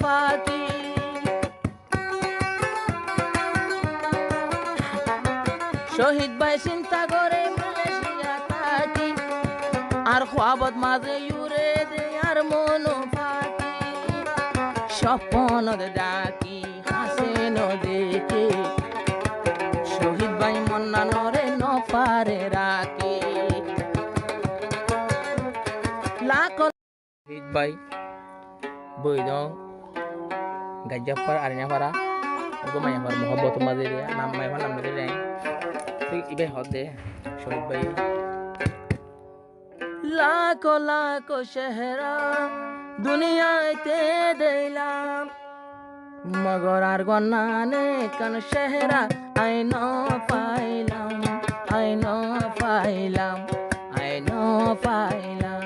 ফাঁকি। শহীদ ভাই চিন্তা করে মালয়েশিয়া থাকি, আর খোয়াবত মাঝে ইউরে দে আর মনো ফাঁকি। স্বপ্ন ডাকি হাসে দেখে, শহীদ ভাই মন্না নরে নপারে রাখি। শহীদ ভাই বৈদ গাজ্জাফার আরিনাপাড়া মায়াফার মোহব্বত মাঝে নাম মায়াফার নাম মাঝে দেয় ইবে হদে শহীদ ভাই। লাখো লাখো চেহারা দুনিয়াতে দিলাম, মগর আর গন্নানে কান চেহারা আইন পাইলাম, আইন পাইলাম, আইন পাইলাম।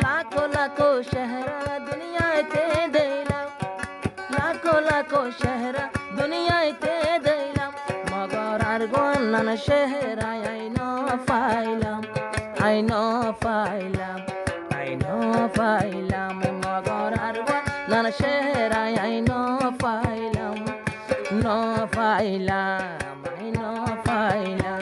লাখো লাখো চেহারা দুনিয়াতে দিলাম, লাখো লাখো চেহারা দুনিয়াতে দিলাম, মগর আর গন্নান চেহারা আইন পাইলাম, আইন পাইলাম, আইন পাইলাম। মগর আর গন্নান চেহারা আইন পাইলাম, ন পাইলাম, আইন পাইলাম।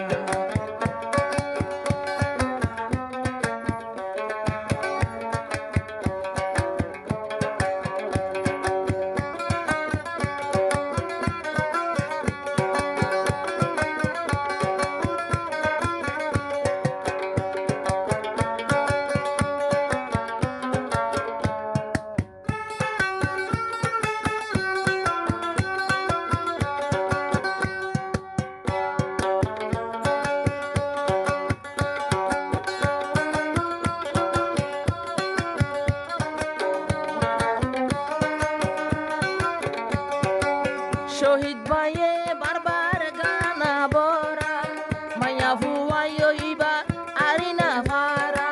শহীদ ভাইয়ে বারবার গানা বরা, মায়া হুয়াইও ইবা আরিনা ভারা।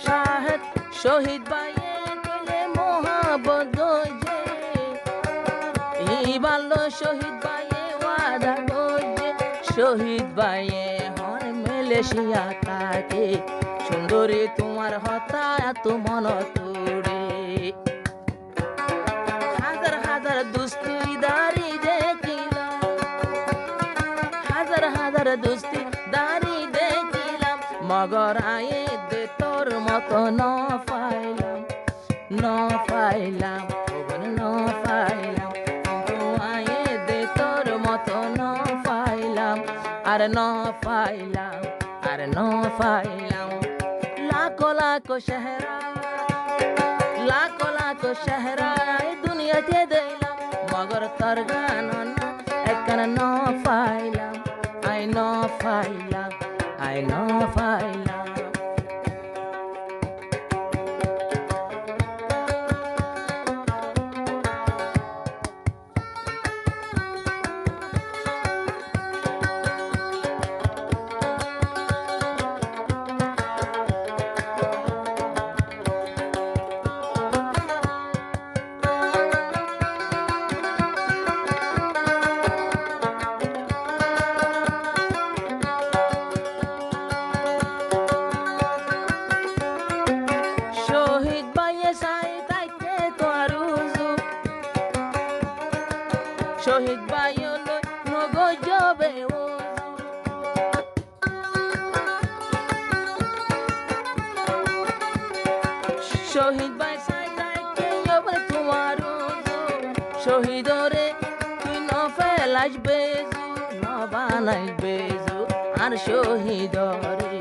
শাহেদ শহীদ ভাইয়ে কইলে মোহাবত যে, ইবাল্লো শহীদ ভাইয়ে ওয়াদা করছে। শহীদ ভাইয়ে হন মালয়েশিয়া থাকে, সুন্দরী তোমার হতা এত মন তোরে। হাজার হাজার দুস্তি দাড়ি দেখিলাম, হাজার হাজার দুস্তি দাড়ি দেখিলাম, মগর আয়ে দে তোর মতো ন পাইলাম, ন পাইলাম, ন পাইলাম। কিন্তু আয়ে দে তোর মতো ন পাইলাম, আর ন পাইলাম, আর ন পাইলাম। লাখো লাখো চেহারা, লাখো লাখো চেহারা দুনিয়াতে দিলাম, মগর তোর গান একখান ন পাইলাম, আই ন পাইলাম, আই ন পাইলাম। শহীদ ভাইয়ে সাই তাইতে তো আরুজু, শহীদ ভাইয়ে লই নগো জবে ওজু। শহীদ ভাই সাই তাইতে জবে তোমার উজু, শহীদরে তুই ন ফেলাস বেজু, ন বানাইস বেজু আর শহীদরে।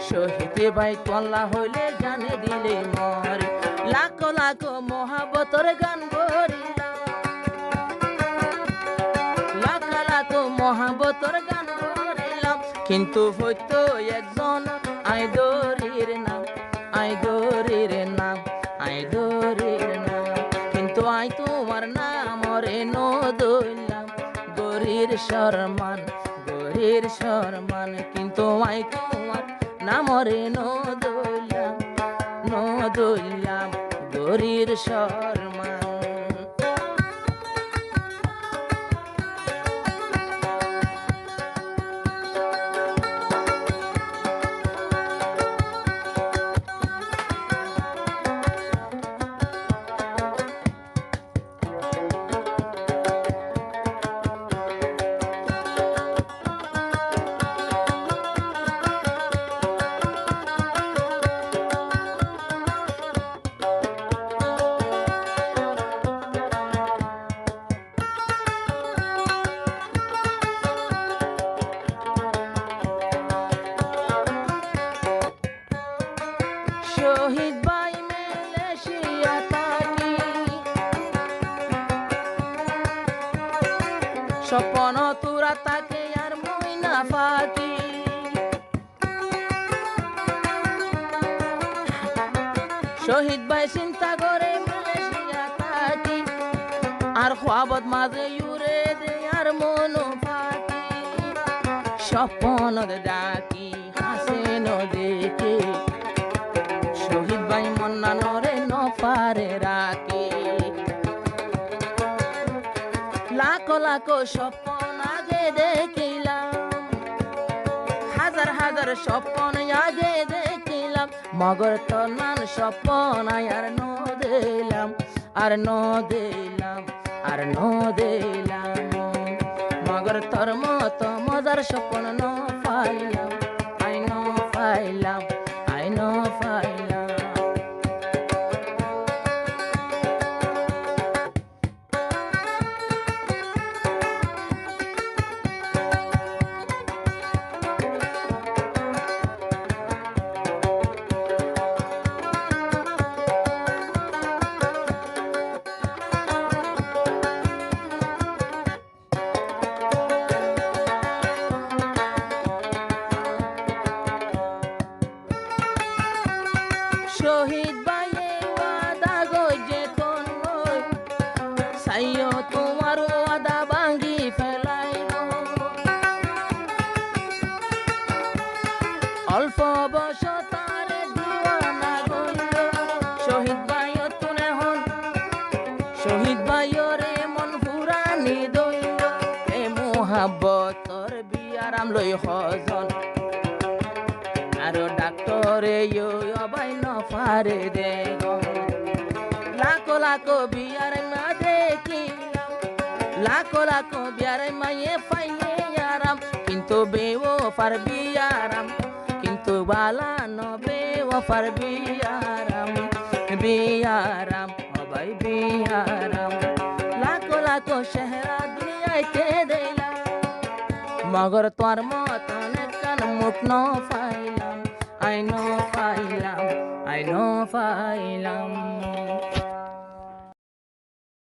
শহীদে ভাই কল্লা হইলে জানে দিলে মরে, লাখো লাখো মহাবতর গান গরিলাম, লাখো লাখো মহাবতর গান গরিলাম। কিন্তু হইতো একজন আইদরির নাম, আইদরির নাম, আইদরির নাম। কিন্তু আই তোমার নাম রে নো দইলাম, গরির শরমান, গরির শরমান। কিন্তু আই তোমার নামরে নো দইলাম, গরির শরমান। শহীদ ভাই মালয়েশিয়া থাকি স্বপ্ন তোরা তাকে আর মই না ফাঁকি শহীদ ভাই চিন্তা করে মালয়েশিয়া থাকি আর খোয়াবত মাঝে ইউরে দে আর মনো ফাঁকি স্বপ্ন ডাকি হাসে দেখে শহীদ ভাই মন্না নরে নফারে রাখি লাখো লাখো স্বপ্ন আগে দেখিলাম হাজার হাজার স্বপ্ন আগে দেখিলাম মগর তোর নান স্বপ্ন আর ন দিলাম আর ন দিলাম আর ন দিলাম মগর তোর মতো মজার স্বপ্ন ন পাইলাম আই ন পাইলাম আই ন পাইলাম শহীদ ভাইয়ে ওয়াদা গজে তোর লই সাইও তোমার ওয়াদা ভাঙ্গি ফেলাইব অল্প বয়স তারে দিওয়ানা গইল শহীদ ভাইও তুনে হন শহীদ ভাইয়রে মন ফুরানি দইল এ মোহাব্বতর বিয়ারাম লই হজন আরো ডাক্তরে অবাই নফারে দে লাখো লাখো বিয়ার মা দেখিলাম লাখো লাখো বিয়ার মায়ে পাইয়ে আরাম কিন্তু বেও ফার বিয়ারাম কিন্তু বালা নবে ও ফার বিয়ারাম বিয়ারাম অবাই বিয়ারাম লাখো লাখো চেহারা দুনিয়াতে দিলাম মগর তোর মতন কান মুখ ন পাইলাম I know I love